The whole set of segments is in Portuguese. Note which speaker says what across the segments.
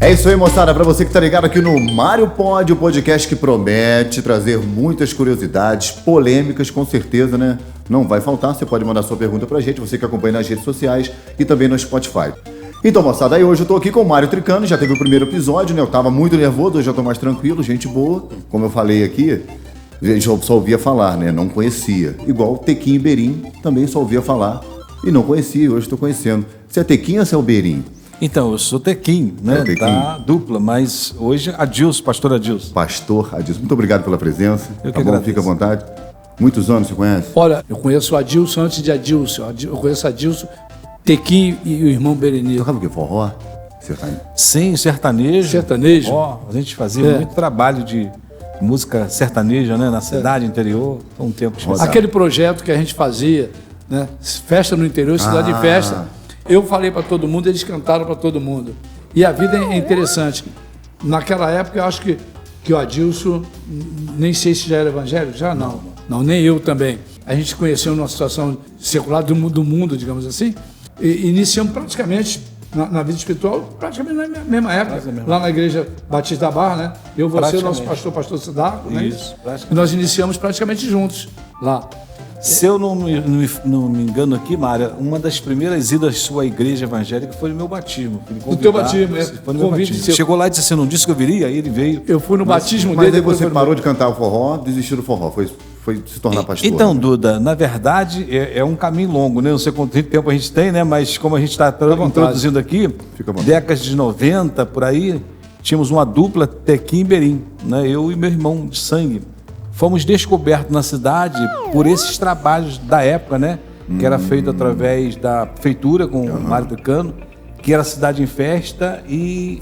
Speaker 1: É isso aí, moçada. Pra você que tá ligado aqui no Mário Pod, o podcast que promete trazer muitas curiosidades, polêmicas, com certeza, né? Não vai faltar. Você pode mandar sua pergunta pra gente, você que acompanha nas redes sociais e também no Spotify. Então, moçada, aí hoje eu tô aqui com o Mário Tricano. Já teve o primeiro episódio, né? Eu tava muito nervoso, hoje eu tô mais tranquilo, gente boa. Como eu falei aqui, eu só ouvia falar, né? Não conhecia. Igual o Tequim e Berim, também só ouvia falar e não conhecia. Hoje estou conhecendo. Você é Tequim ou você é o Berim?
Speaker 2: Então, eu sou Tequim, né?
Speaker 1: Tequim.
Speaker 2: Da dupla, mas hoje Adilson, pastor Adilson.
Speaker 1: Pastor Adilson, muito obrigado pela presença.
Speaker 2: Eu que
Speaker 1: tá bom?
Speaker 2: agradeço.
Speaker 1: Fica à vontade. Muitos anos você conhece?
Speaker 3: Olha, eu conheço o Adilson antes de Adilson. Eu conheço Adilson, Tequim e o irmão Berenice.
Speaker 1: Tocava o quê? Forró? Sertanejo?
Speaker 2: Sim, sertanejo.
Speaker 3: Sertanejo.
Speaker 2: Ó, a gente fazia muito trabalho de música sertaneja, né? Na cidade, interior. Foi um tempo especial.
Speaker 3: Aquele projeto que a gente fazia, né? Festa no interior, cidade de festa. Eu falei para todo mundo, eles cantaram para todo mundo. E a vida é interessante. Naquela época, eu acho que o Adilson, nem sei se já era evangélico, já não. Não, nem eu também. A gente conheceu numa situação secular do mundo, digamos assim, e iniciamos praticamente na vida espiritual, praticamente na mesma época, lá na Igreja Batista da Barra, né? Eu, você, o nosso pastor Sidaco, né?
Speaker 2: Isso,
Speaker 3: E nós iniciamos praticamente juntos lá.
Speaker 2: Se eu não me engano aqui, Mária, uma das primeiras idas à sua igreja evangélica foi no meu batismo.
Speaker 3: O teu batismo,
Speaker 2: foi no meu batismo. Chegou lá e disse assim, não disse que eu viria? Aí ele veio.
Speaker 3: Eu fui no batismo
Speaker 1: Mas
Speaker 3: dele.
Speaker 1: aí você parou de cantar o forró, desistiu do forró, foi se tornar pastor.
Speaker 2: Então,
Speaker 1: né?
Speaker 2: Duda, na verdade é um caminho longo, né? Não sei quanto tempo a gente tem, né? Mas como a gente está introduzindo aqui, décadas de 90, por aí, tínhamos uma dupla, Tequim e Berim, né? Eu e meu irmão de sangue. Fomos descobertos na cidade por esses trabalhos da época, né? Que era feito através da prefeitura com o Mário Tricano, que era Cidade em Festa e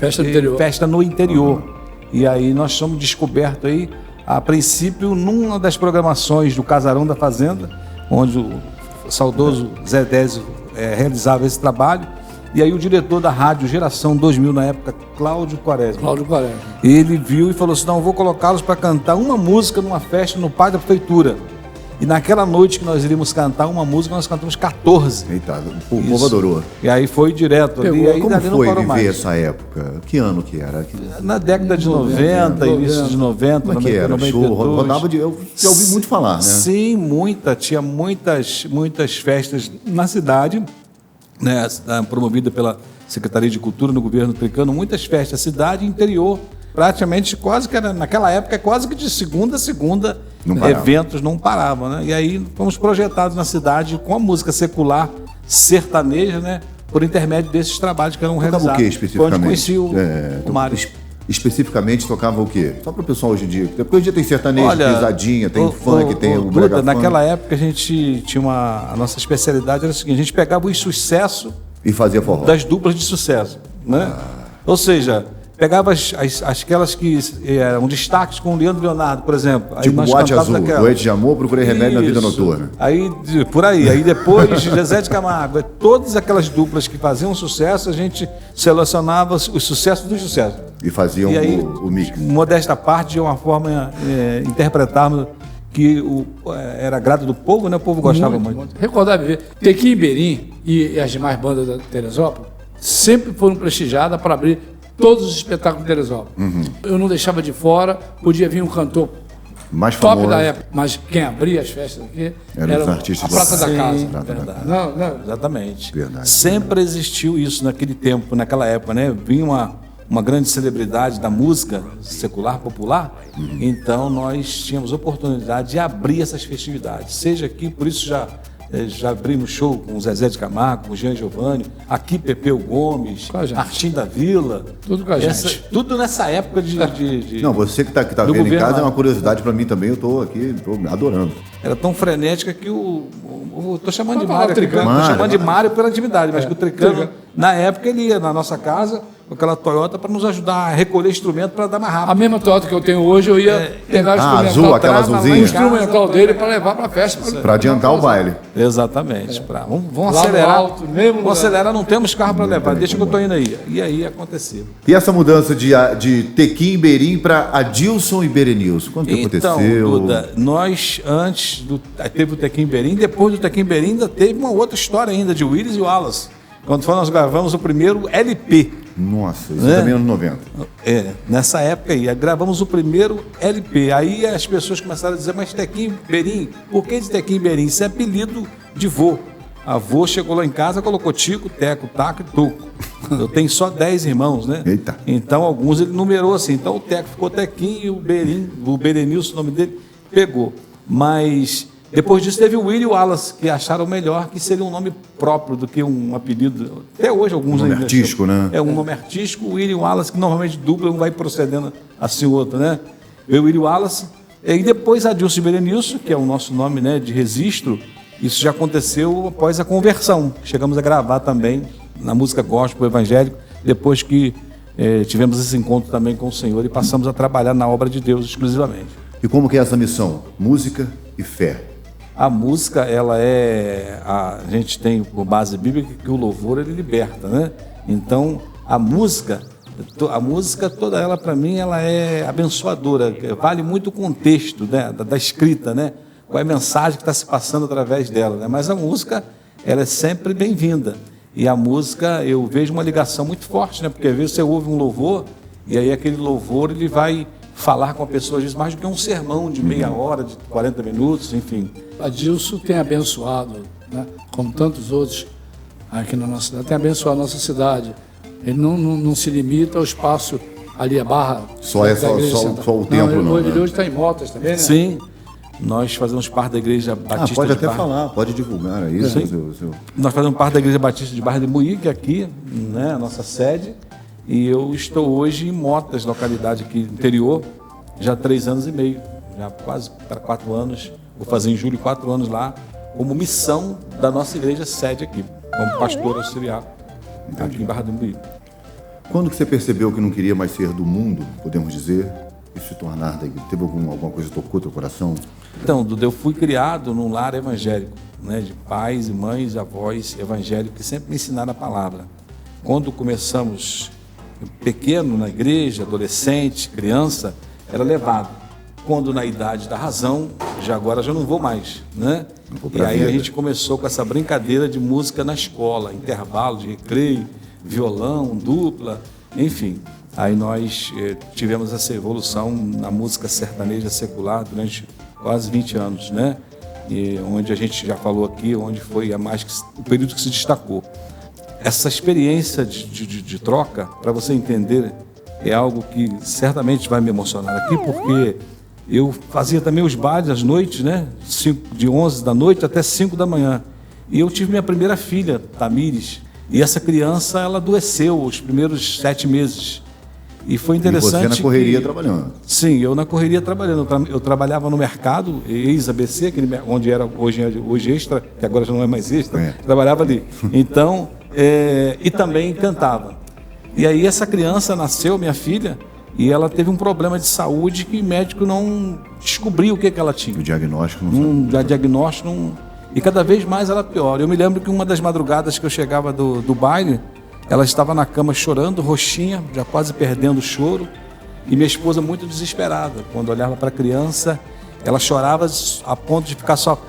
Speaker 2: Festa no Interior. E aí nós somos descobertos aí, a princípio, numa das programações do Casarão da Fazenda, onde o saudoso Zé Désio realizava esse trabalho. E aí o diretor da rádio Geração 2000, na época, Cláudio Quaresma. Ele viu e falou assim, não, eu vou colocá-los para cantar uma música numa festa no Parque da Prefeitura. E naquela noite que nós iríamos cantar uma música, nós cantamos 14.
Speaker 1: Eita, o povo adorou.
Speaker 2: E aí foi direto ali. E aí
Speaker 1: como foi viver
Speaker 2: mais.
Speaker 1: essa época? Que ano que era?
Speaker 2: Na década de 90, início de 90,
Speaker 1: Como é que era?
Speaker 2: 92.
Speaker 1: Show, rodava eu já ouvi muito falar, né?
Speaker 2: Sim, tinha muitas festas na cidade, né, promovida pela Secretaria de Cultura no governo Tricano, muitas festas, cidade e interior, praticamente quase que era, naquela época, quase que de segunda a segunda, eventos não paravam, né? E aí fomos projetados na cidade com a música secular sertaneja, né, por intermédio desses trabalhos que eram realizados.
Speaker 1: O que especificamente?
Speaker 2: Onde conheci o Mário.
Speaker 1: Especificamente tocava o quê? Só para o pessoal hoje em dia. Porque hoje em dia tem sertanejo, pisadinha, tem funk, tem o brega funk.
Speaker 2: Naquela época a gente tinha a nossa especialidade era o seguinte, a gente pegava os sucessos
Speaker 1: e fazia forró
Speaker 2: das duplas de sucesso, né? Ou seja, pegava aquelas que eram destaques com o Leandro e Leonardo, por exemplo. Aí
Speaker 1: tipo
Speaker 2: nós
Speaker 1: Boate Azul, Doente de Amor, Procurei Remédio na Vida Noturna.
Speaker 2: Aí, por aí. Aí depois, Zezé de Camargo. Todas aquelas duplas que faziam sucesso, a gente selecionava os sucessos dos sucessos.
Speaker 1: E faziam o mix.
Speaker 2: Modesta parte, de uma forma, interpretarmos que era agrado do povo, né? O povo gostava muito.
Speaker 3: Recordar, Tequim e Berim e as demais bandas da Teresópolis sempre foram prestigiadas para abrir todos os espetáculos de Teresópolis. Eu não deixava de fora, podia vir um cantor
Speaker 1: mais
Speaker 3: top
Speaker 1: famoso
Speaker 3: da época, mas quem abria as festas aqui era
Speaker 1: os artistas
Speaker 3: a Prata da Casa.
Speaker 2: Verdade.
Speaker 3: Não.
Speaker 2: Exatamente.
Speaker 1: Verdade.
Speaker 2: Sempre existiu isso naquele tempo, naquela época, né? Vinha uma grande celebridade da música secular, popular, então nós tínhamos oportunidade de abrir essas festividades. Seja aqui, por isso já abrimos show com o Zezé de Camargo, com o Jean Giovanni, aqui Pepeu Gomes, Artim da Vila.
Speaker 3: Tudo com a gente.
Speaker 2: Tudo nessa época de
Speaker 1: Não, você que tá vendo em casa é uma curiosidade para mim também, eu tô aqui, tô adorando.
Speaker 2: Era tão frenética que tô chamando de Mário, tô chamando de Mário pela intimidade, mas que o Tricano, na época, ele ia na nossa casa com aquela Toyota para nos ajudar a recolher instrumento para dar mais rápido.
Speaker 3: A mesma Toyota que eu tenho hoje, eu ia pegar o instrumental dele para levar para a festa.
Speaker 1: Para adiantar o baile.
Speaker 2: Exatamente. Vamos acelerar. Vamos acelerar, não temos carro para levar, deixa que eu estou indo aí. E aí aconteceu.
Speaker 1: E essa mudança de Tequim e Berim para Adilson e Berenilson, quando que aconteceu?
Speaker 2: Então, Duda, nós teve o Tequim e Berim, depois do Tequim e Berim ainda teve uma outra história ainda de Willis e Wallace. Quando nós gravamos o primeiro LP.
Speaker 1: Nossa, isso também é anos 90.
Speaker 2: Nessa época aí, gravamos o primeiro LP. Aí as pessoas começaram a dizer, mas Tequinho Berim, por que de Tequinho Berim? Isso é apelido de vô. A vô chegou lá em casa, colocou Tico, Teco, Taco e Tuco. Eu tenho só 10 irmãos, né?
Speaker 1: Eita.
Speaker 2: Então alguns ele numerou assim. Então o Teco ficou Tequinho e o Berenilson, o nome dele, pegou. Mas depois disso teve o Willie Wallace, que acharam melhor que seria um nome próprio do que um apelido. Até hoje alguns
Speaker 1: nome artístico, né?
Speaker 2: É um nome artístico, o Willie Wallace, que normalmente dupla, um vai procedendo assim o outro, né? Eu, Willie Wallace. E depois Adilson Berenilson, que é o nosso nome, né, de registro. Isso já aconteceu após a conversão. Chegamos a gravar também na música gospel evangélico, depois que tivemos esse encontro também com o Senhor e passamos a trabalhar na obra de Deus exclusivamente.
Speaker 1: E como que é essa missão? Música e fé.
Speaker 2: A música, a gente tem por base bíblica que o louvor ele liberta, né? Então, a música toda ela para mim ela é abençoadora, vale muito o contexto, né, da escrita, né? Qual é a mensagem que está se passando através dela, né? Mas a música, ela é sempre bem-vinda. E a música, eu vejo uma ligação muito forte, né? Porque às vezes você ouve um louvor, e aí aquele louvor, ele vai falar com a pessoa, às vezes, mais do que um sermão de meia hora, de 40 minutos, enfim.
Speaker 3: Adilson tem abençoado, né? Como tantos outros aqui na nossa cidade, tem abençoado a nossa cidade. Ele não se limita ao espaço ali, a barra.
Speaker 1: Só o templo, não.
Speaker 3: Ele hoje está em Motas também, né?
Speaker 2: Sim. Nós fazemos parte da Igreja Batista
Speaker 1: pode
Speaker 2: de
Speaker 1: até
Speaker 2: Barra.
Speaker 1: falar, pode divulgar aí.
Speaker 2: Nós fazemos parte da Igreja Batista de Barra de Muí, que é aqui, né, a nossa sede. E eu estou hoje em Motas, localidade aqui interior, já há 3 anos e meio, já quase para 4 anos. Vou fazer em julho 4 anos lá, como missão da nossa igreja sede aqui, como pastor auxiliar aqui em Barra de Muí.
Speaker 1: Quando que você percebeu que não queria mais ser do mundo, podemos dizer, e se tornar da igreja? Teve alguma coisa que tocou teu coração?
Speaker 2: Então, Dudu, eu fui criado num lar evangélico, né, de pais e mães, avós evangélicos que sempre me ensinaram a palavra. Quando começamos pequeno na igreja, adolescente, criança, era levado. Quando na idade da razão, agora já não vou mais, né? E aí a gente começou com essa brincadeira de música na escola, intervalo de recreio, violão, dupla, enfim. Aí nós tivemos essa evolução na música sertaneja secular durante quase 20 anos, né? E onde a gente já falou aqui, onde foi o período que se destacou. Essa experiência de troca, para você entender, é algo que certamente vai me emocionar aqui, porque eu fazia também os bailes às noites, né? De 11 da noite até 5 da manhã. E eu tive minha primeira filha, Tamires, e essa criança, ela adoeceu os primeiros 7 meses. E foi interessante.
Speaker 1: E você na correria trabalhando?
Speaker 2: Sim, eu na correria trabalhando. Eu trabalhava no mercado, ex-ABC, onde era hoje Extra, que agora já não é mais Extra, trabalhava ali. Então, e também cantava. E aí essa criança nasceu, minha filha, e ela teve um problema de saúde que o médico não descobriu o que ela tinha.
Speaker 1: O diagnóstico não sabe.
Speaker 2: Diagnóstico não... E cada vez mais ela piora. Eu me lembro que uma das madrugadas que eu chegava do baile, ela estava na cama chorando, roxinha, já quase perdendo o choro, e minha esposa muito desesperada. Quando olhava para a criança, ela chorava a ponto de ficar só...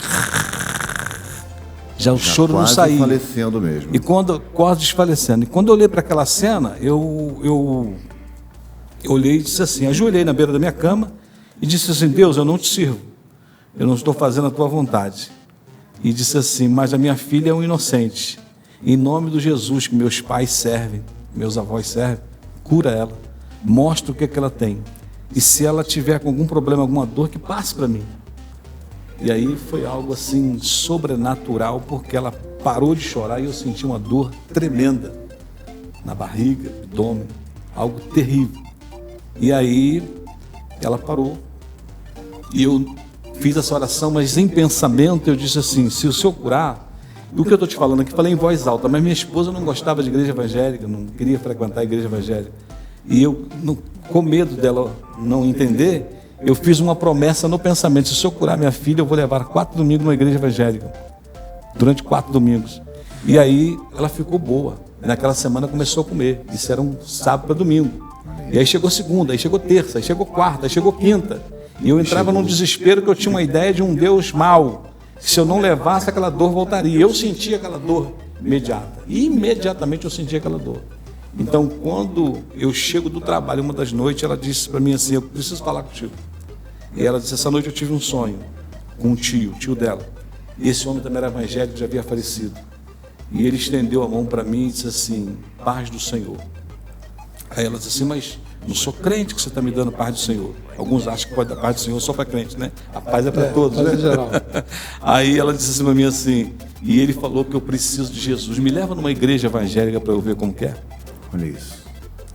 Speaker 2: Já o choro não saía.
Speaker 1: Quase desfalecendo mesmo.
Speaker 2: Quase desfalecendo. E quando eu olhei para aquela cena, eu olhei e disse assim, ajoelhei na beira da minha cama e disse assim, Deus, eu não te sirvo, eu não estou fazendo a tua vontade. E disse assim, mas a minha filha é um inocente. Em nome do Jesus que meus pais servem, meus avós servem, cura ela, mostra o que é que ela tem. E se ela tiver com algum problema, alguma dor, que passe para mim. E aí foi algo assim sobrenatural, porque ela parou de chorar e eu senti uma dor tremenda na barriga, abdômen, algo terrível. E aí ela parou e eu fiz essa oração, mas em pensamento eu disse assim, se o Senhor curar, o que eu estou te falando aqui, falei em voz alta, mas minha esposa não gostava de igreja evangélica, não queria frequentar a igreja evangélica. E eu, com medo dela não entender, eu fiz uma promessa no pensamento, se eu curar minha filha, eu vou levar 4 domingos numa igreja evangélica, durante 4 domingos. E aí ela ficou boa, naquela semana começou a comer, isso era um sábado para domingo. E aí chegou segunda, aí chegou terça, aí chegou quarta, aí chegou quinta. E eu entrava num desespero que eu tinha uma ideia de um Deus mau, que se eu não levasse aquela dor voltaria. Eu sentia aquela dor imediata, e imediatamente eu sentia aquela dor. Então, quando eu chego do trabalho, uma das noites, ela disse para mim assim, eu preciso falar contigo. E ela disse, essa noite eu tive um sonho com um tio dela. E esse homem também era evangélico, já havia falecido. E ele estendeu a mão para mim e disse assim, paz do Senhor. Aí ela disse assim, mas não sou crente que você está me dando paz do Senhor. Alguns acham que pode dar paz do Senhor só para crente, né? A paz é para todos, né?
Speaker 3: Geral.
Speaker 2: Aí ela disse assim para mim assim, e ele falou que eu preciso de Jesus. Me leva numa igreja evangélica para eu ver como que é.
Speaker 1: Olha isso.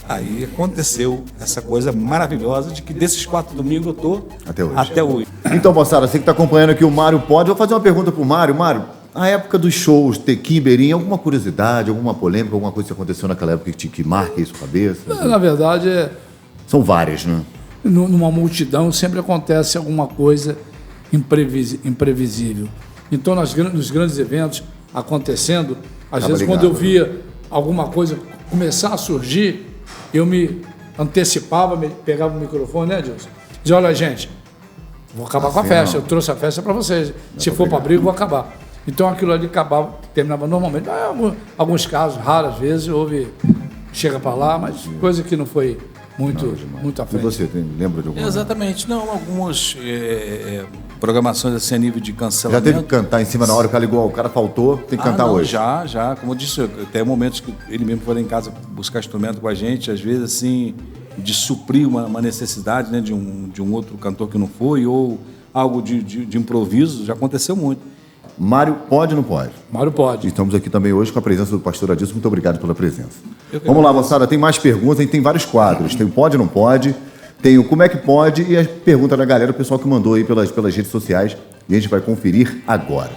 Speaker 2: Aí aconteceu essa coisa maravilhosa de que desses 4 domingos eu estou até hoje.
Speaker 1: Então, moçada, você que está acompanhando aqui o Mário Pod, vou fazer uma pergunta para o Mário. Mário, a época dos shows, Tequim, Berim, alguma curiosidade, alguma polêmica, alguma coisa que aconteceu naquela época que marca isso na cabeça?
Speaker 3: Na verdade,
Speaker 1: são várias, né?
Speaker 3: Numa multidão sempre acontece alguma coisa imprevisível. Então, nos grandes eventos acontecendo, às vezes quando eu via alguma coisa começar a surgir, eu me antecipava, pegava o microfone, né, Dilson? Dizia, olha, gente, vou acabar com a festa, eu trouxe a festa para vocês. Se for para briga, eu vou acabar. Então aquilo ali terminava normalmente. Alguns casos, raras vezes, chega para lá, mas coisa que não foi muito à frente.
Speaker 1: E você, lembra de alguma?
Speaker 2: Exatamente. Não, algumas programações assim a nível de cancelamento.
Speaker 1: Já teve que cantar em cima na hora, o cara faltou, tem que cantar hoje?
Speaker 2: Já. Como eu disse, até momentos que ele mesmo foi lá em casa buscar instrumento com a gente, às vezes assim, de suprir uma necessidade, né, de um outro cantor que não foi, ou algo de improviso, já aconteceu muito.
Speaker 1: Mário, pode ou não pode?
Speaker 3: Mário pode.
Speaker 1: Estamos aqui também hoje com a presença do pastor Adilson. Muito obrigado pela presença. Vamos lá, moçada. Tem mais perguntas, a gente tem vários quadros. Tem o pode ou não pode, tem o como é que pode e a pergunta da galera, o pessoal que mandou aí pelas redes sociais. E a gente vai conferir agora.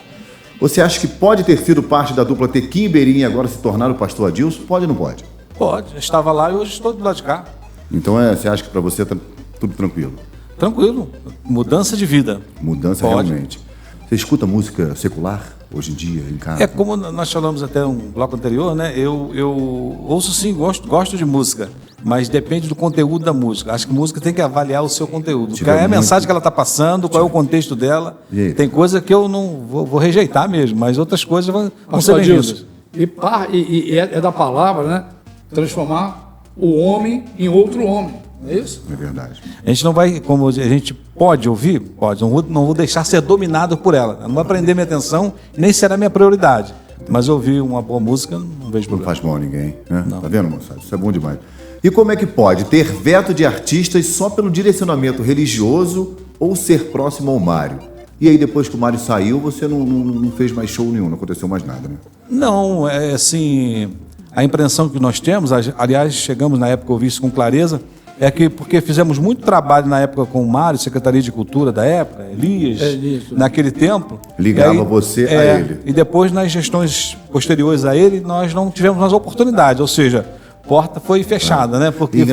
Speaker 1: Você acha que pode ter sido parte da dupla Tequim e Berim e agora se tornar o pastor Adilson? Pode ou não pode?
Speaker 2: Pode. Eu estava lá e hoje estou do lado de cá.
Speaker 1: Então você acha que para você está tudo tranquilo?
Speaker 2: Tranquilo. Mudança de vida.
Speaker 1: Mudança
Speaker 2: pode.
Speaker 1: Realmente. Você escuta música secular hoje em dia, em casa?
Speaker 2: Como nós falamos até um bloco anterior, né? Eu ouço sim, gosto de música, mas depende do conteúdo da música. Acho que a música tem que avaliar o seu conteúdo. Qual é a mensagem que ela está passando, qual é o contexto dela. Tem coisa que eu não vou rejeitar mesmo, mas outras coisas vão ser bem-vindas.
Speaker 3: E é da palavra, né? Transformar o homem em outro homem. É isso?
Speaker 1: É verdade.
Speaker 2: A gente não vai, como a gente pode ouvir, pode, não vou deixar ser dominado por ela. Não vai prender minha atenção, nem será minha prioridade. Mas ouvir uma boa música, não vejo problema.
Speaker 1: Não faz mal a ninguém, né?
Speaker 2: Não.
Speaker 1: Tá vendo, moçada? Isso é bom demais. E como é que pode ter veto de artistas só pelo direcionamento religioso ou ser próximo ao Mário? E aí, depois que o Mário saiu, você não fez mais show nenhum, não aconteceu mais nada, né?
Speaker 2: Não, é assim, a impressão que nós temos, aliás, chegamos na época, eu ouvi isso com clareza, é que porque fizemos muito trabalho na época com o Mário, Secretaria de Cultura da época, Elias, naquele tempo.
Speaker 1: Ligava você a ele.
Speaker 2: E depois, nas gestões posteriores a ele, nós não tivemos mais oportunidade, ou seja, porta foi fechada, né? Porque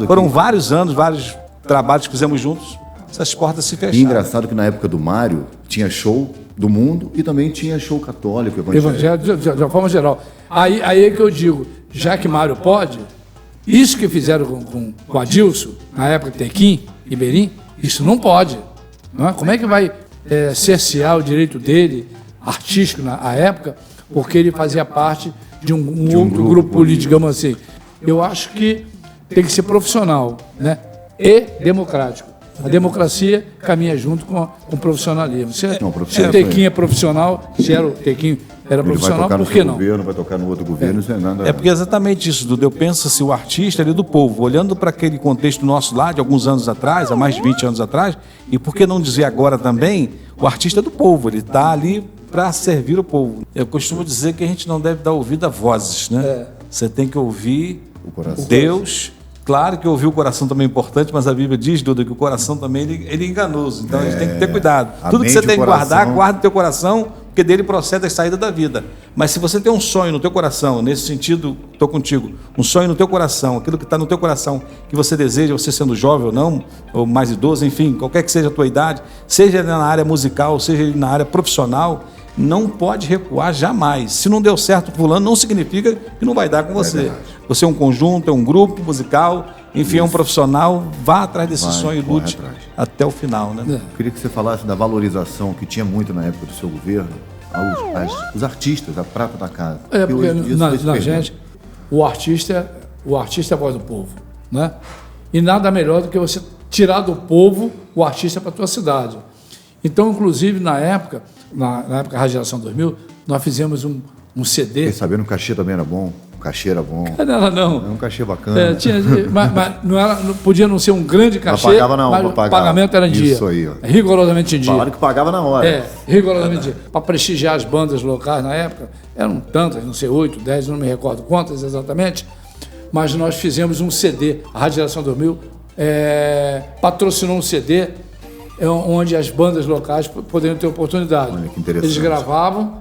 Speaker 2: foram vários anos, vários trabalhos que fizemos juntos, essas portas se fecharam.
Speaker 1: E engraçado que na época do Mário tinha show do mundo e também tinha show católico, evangélico.
Speaker 3: De uma forma geral. Aí é que eu digo, já que Mário pode, isso que fizeram com Adilson, na época de Tequim e Berim, isso não pode. Não é? Como é que vai cercear o direito dele, artístico na época, porque ele fazia parte de um outro grupo político, digamos assim. Eu acho que tem que ser profissional, né? E democrático. A democracia caminha junto com o profissionalismo. Se o Tequim é profissional, se era o Tequim era profissional, por que não?
Speaker 1: Governo, vai tocar no outro governo, isso é nada.
Speaker 2: É porque é exatamente isso, Dudu. Eu penso assim, o artista ele é do povo, olhando para aquele contexto nosso lá, de alguns anos atrás, há mais de 20 anos atrás, e por que não dizer agora também, o artista é do povo, ele está ali para servir o povo. Eu costumo dizer que a gente não deve dar ouvido a vozes, né? Você tem que ouvir Deus. Claro que ouvir o coração também é importante, mas a Bíblia diz, Duda, que o coração também ele é enganoso. Então a gente tem que ter cuidado. Tudo que você tem que guardar, guarda no teu coração, porque dele procede a saída da vida. Mas se você tem um sonho no teu coração, nesse sentido, estou contigo, um sonho no teu coração, aquilo que está no teu coração, que você deseja, você sendo jovem ou não, ou mais idoso, enfim, qualquer que seja a tua idade, seja na área musical, seja na área profissional, não pode recuar jamais. Se não deu certo com fulano, não significa que não vai dar com você. Você é um conjunto, é um grupo musical, enfim, é um profissional, vá atrás desse sonho e lute até o final, né?
Speaker 1: Eu queria que você falasse da valorização que tinha muito na época do seu governo, os artistas, a prata da casa.
Speaker 3: Porque na gente, o artista o artista é a voz do povo, né? E nada melhor do que você tirar do povo o artista para a tua cidade. Então, inclusive, na época da Radiação 2000, nós fizemos um CD.
Speaker 1: Fiquei sabendo que o cachê também era bom. O cachê era bom.
Speaker 3: Não.
Speaker 1: Era um cachê bacana.
Speaker 3: Mas podia não ser um grande cachê, mas pagava mas o pagamento era em dia.
Speaker 1: Isso aí, ó.
Speaker 3: Rigorosamente em dia.
Speaker 1: Falaram que pagava na hora.
Speaker 3: Rigorosamente em dia. Para prestigiar as bandas locais na época, eram tantas, não sei, 8, 10, não me recordo quantas exatamente, mas nós fizemos um CD. A Radiação 2000 patrocinou um CD onde as bandas locais poderiam ter oportunidade.
Speaker 1: Olha, que interessante.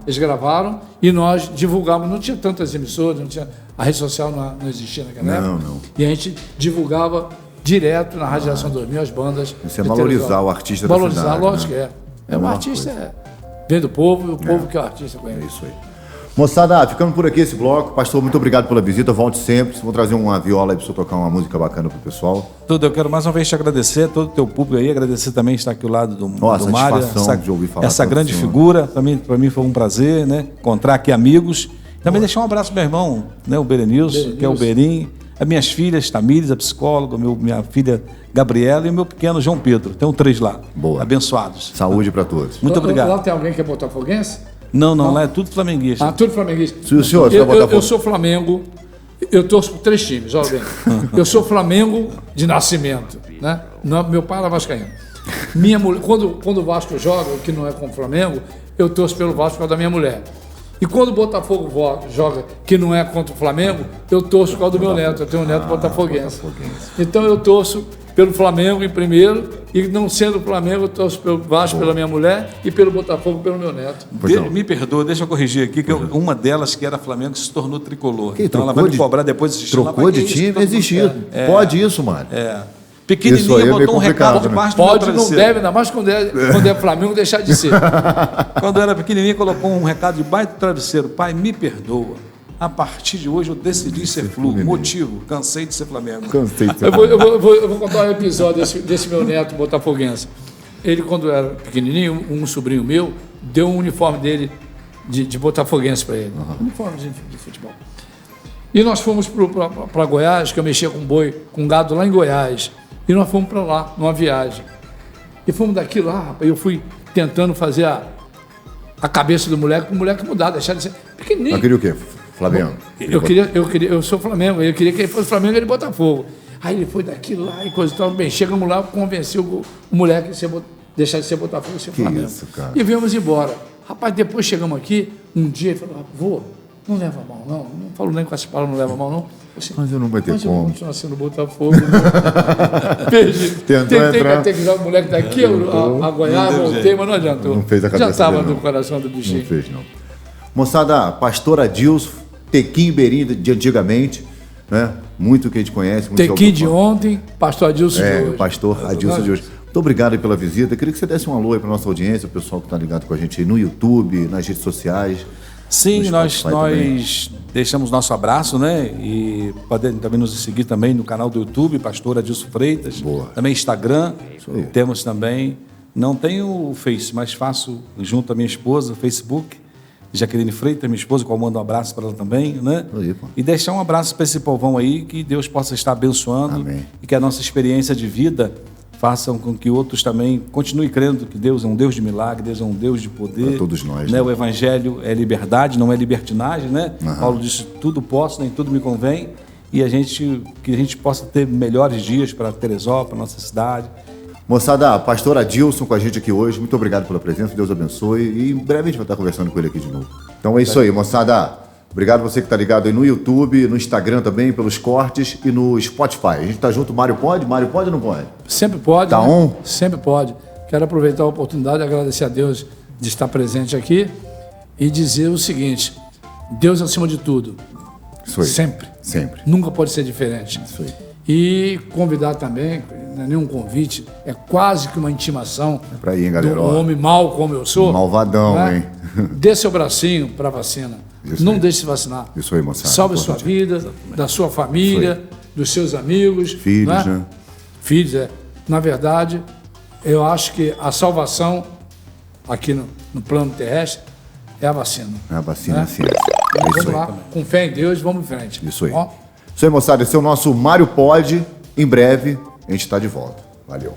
Speaker 3: Eles gravaram e nós divulgávamos. Não tinha tantas emissoras, não tinha, a rede social não existia naquela época.
Speaker 1: Não.
Speaker 3: E a gente divulgava direto na Radiação 2000 as bandas.
Speaker 1: Isso é valorizar o artista da cidade.
Speaker 3: Valorizar, lógico que é. Um artista vem do povo e o povo que é o artista conhece.
Speaker 1: É isso aí. Moçada, ficando por aqui esse bloco. Pastor, muito obrigado pela visita. Volte sempre. Vou trazer uma viola aí para você tocar uma música bacana pro pessoal.
Speaker 2: Eu quero mais uma vez te agradecer, todo o teu público aí, agradecer também estar aqui ao lado do Mário, essa grande figura. Também para mim foi um prazer, né? Encontrar aqui amigos. Também deixar um abraço pro meu irmão, né? O Berenilson, que é o Berim. As minhas filhas, Tamires, a psicóloga, minha filha Gabriela e o meu pequeno João Pedro. Tem 3 lá.
Speaker 1: Boa.
Speaker 2: Abençoados.
Speaker 1: Saúde para todos.
Speaker 2: Muito obrigado.
Speaker 3: Lá tem alguém que é botafoguense?
Speaker 2: Não, lá é tudo flamenguista.
Speaker 3: Tudo flamenguista.
Speaker 1: O senhor,
Speaker 3: eu sou Flamengo, eu torço por 3 times, olha bem. Eu sou Flamengo de nascimento, né? Meu pai era vascaíno. Minha mulher, quando o Vasco joga, que não é com o Flamengo, eu torço pelo Vasco por causa da minha mulher. E quando o Botafogo joga, que não é contra o Flamengo, eu torço por causa do meu neto. Eu tenho um neto botafoguense. Então eu torço pelo Flamengo em primeiro, e não sendo o Flamengo, eu torço pelo Vasco pela minha mulher e pelo Botafogo pelo meu neto.
Speaker 2: Me perdoa, deixa eu corrigir aqui, que uma delas que era Flamengo se tornou tricolor.
Speaker 1: Que
Speaker 2: então ela vai me cobrar depois de
Speaker 1: trocou de time, existia. Pode isso, mano.
Speaker 2: Pequenininha botou um recado de baixo do meu
Speaker 3: travesseiro. Não deve, ainda mais quando é Flamengo, deixar de ser.
Speaker 2: Quando eu era pequenininha, colocou um recado debaixo do travesseiro. Pai, me perdoa. A partir de hoje eu decidi ser Flu. Motivo, cansei de ser Flamengo.
Speaker 3: Eu vou contar um episódio desse meu neto botafoguense. Ele, quando era pequenininho, um sobrinho meu deu um uniforme dele de botafoguense para ele. Uniforme de futebol. E nós fomos para Goiás, que eu mexia com boi, com gado lá em Goiás. E nós fomos para lá, numa viagem. E fomos daqui lá, rapaz, eu fui tentando fazer a cabeça do moleque, para o moleque mudar, deixar de ser pequenininho.
Speaker 1: Eu queria o quê? Flamengo?
Speaker 3: Eu sou Flamengo, eu queria que ele fosse Flamengo e ele Botafogo. Aí ele foi daqui lá e coisa e tal. Bem, chegamos lá, convenceu o moleque a deixar de ser Botafogo e ser Flamengo.
Speaker 1: Isso, cara.
Speaker 3: E viemos embora. Rapaz, depois chegamos aqui, um dia ele falou, vô, não leva mal, não. Não falou nem com essa palavra, não leva mal, não. Assim,
Speaker 1: mas eu não vou ter como.
Speaker 3: Eu vou continuar sendo Botafogo. Perdi. Tentei que jogar o moleque daqui a Goiás, voltei, mas não adiantou.
Speaker 1: Não fez a cabeça.
Speaker 3: Já estava no coração do bichinho.
Speaker 1: Não fez, não. Moçada, pastor Adilson, Tequim Berim de antigamente, né? Muito que a gente conhece.
Speaker 3: Tequim de ontem, pastor Adilson de hoje.
Speaker 1: Pastor Adilson de hoje. Muito obrigado aí pela visita. Queria que você desse um alô aí para nossa audiência, o pessoal que está ligado com a gente aí no YouTube, nas redes sociais.
Speaker 2: Sim, nós deixamos nosso abraço, né? E podem também nos seguir também no canal do YouTube, Pastor Adilson Freitas.
Speaker 1: Boa.
Speaker 2: Também Instagram. Temos também. Não tenho o Face, mas faço junto à minha esposa, o Facebook. Jaqueline Freitas, minha esposa, qual mando um abraço para ela também, né?
Speaker 1: Aí,
Speaker 2: e deixar um abraço para esse povão aí, que Deus possa estar abençoando.
Speaker 1: Amém.
Speaker 2: E que a nossa experiência de vida façam com que outros também continuem crendo que Deus é um Deus de milagre, Deus é um Deus de poder.
Speaker 1: Para todos nós.
Speaker 2: Né? O Evangelho é liberdade, não é libertinagem, né? Paulo disse, tudo posso, nem tudo me convém. E que a gente possa ter melhores dias para Teresópolis, para nossa cidade.
Speaker 1: Moçada, pastor Adilson com a gente aqui hoje. Muito obrigado pela presença, Deus abençoe. E em breve a gente vai estar conversando com ele aqui de novo. Então é isso aí, moçada. Obrigado você que está ligado aí no YouTube, no Instagram também, pelos cortes e no Spotify. A gente está junto, Mário pode? Mário pode ou não pode?
Speaker 3: Sempre pode.
Speaker 1: Tá on?
Speaker 3: Sempre pode. Quero aproveitar a oportunidade e agradecer a Deus de estar presente aqui e dizer o seguinte, Deus acima de tudo.
Speaker 1: Isso aí.
Speaker 3: Sempre.
Speaker 1: Sempre.
Speaker 3: Nunca pode ser diferente.
Speaker 1: Isso aí.
Speaker 3: E convidar também, não é nenhum convite, é quase que uma intimação
Speaker 1: para ir, hein, galera?
Speaker 3: Do homem mau como eu sou.
Speaker 1: Malvadão, né? Hein?
Speaker 3: Dê seu bracinho para a vacina.
Speaker 1: Isso
Speaker 3: não
Speaker 1: aí.
Speaker 3: deixe se vacinar.
Speaker 1: Isso aí, moçada.
Speaker 3: Salve a sua vida, da sua família, dos seus amigos.
Speaker 1: Filhos, né?
Speaker 3: Filhos, Na verdade, eu acho que a salvação aqui no plano terrestre é a vacina.
Speaker 1: É a vacina, sim.
Speaker 3: Vamos lá, com fé em Deus, vamos em frente.
Speaker 1: Isso aí.
Speaker 3: Ó,
Speaker 1: Isso aí, moçada. Esse é o nosso Mário Pod. Em breve, a gente está de volta. Valeu.